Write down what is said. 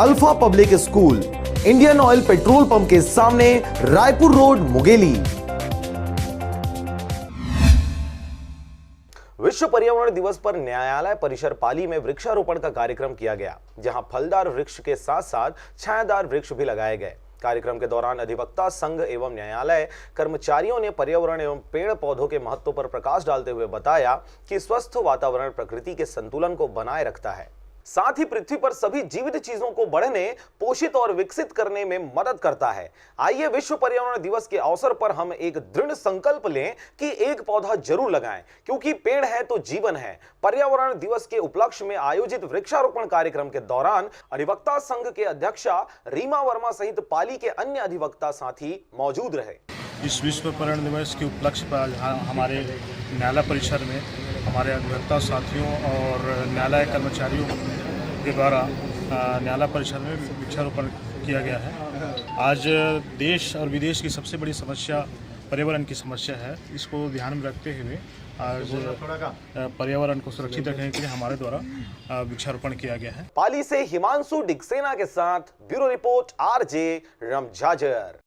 Alpha public school, Indian oil petrol pump के सामने, Raipur road, Mungeli. विश्व पर्यावरण दिवस पर न्यायालय परिसर पाली में वृक्षारोपण का कार्यक्रम किया गया, जहां फलदार वृक्ष के साथ साथ छायादार वृक्ष भी लगाए गए। कार्यक्रम के दौरान अधिवक्ता संघ एवं न्यायालय कर्मचारियों ने पर्यावरण एवं पेड़ पौधों के महत्व पर प्रकाश डालते हुए बताया कि स्वस्थ वातावरण प्रकृति के संतुलन को बनाए रखता है, साथ ही पृथ्वी पर सभी जीवित चीजों को बढ़ने, पोषित और विकसित करने में मदद करता है। आइए विश्व पर्यावरण दिवस के अवसर पर हम एक दृढ़ संकल्प लें कि एक पौधा जरूर लगाएं, क्योंकि पेड़ है तो जीवन है। पर्यावरण दिवस के उपलक्ष्य में आयोजित वृक्षारोपण कार्यक्रम के दौरान अधिवक्ता संघ के अध्यक्षा रीमा वर्मा सहित पाली के अन्य अधिवक्ता साथी मौजूद रहे। इस विश्व पर्यावरण दिवस के उपलक्ष्य पर हमारे न्यायालय परिसर में हमारे अधिवक्ता साथियों और न्यायालय कर्मचारियों के द्वारा न्यायालय परिसर में वृक्षारोपण किया गया है। आज देश और विदेश की सबसे बड़ी समस्या पर्यावरण की समस्या है। इसको ध्यान में रखते हुए आज पर्यावरण को सुरक्षित रखने के लिए हमारे द्वारा वृक्षारोपण किया गया है। पाली से हिमांशु डिक्सेना के साथ ब्यूरो रिपोर्ट RJ रमझाजर।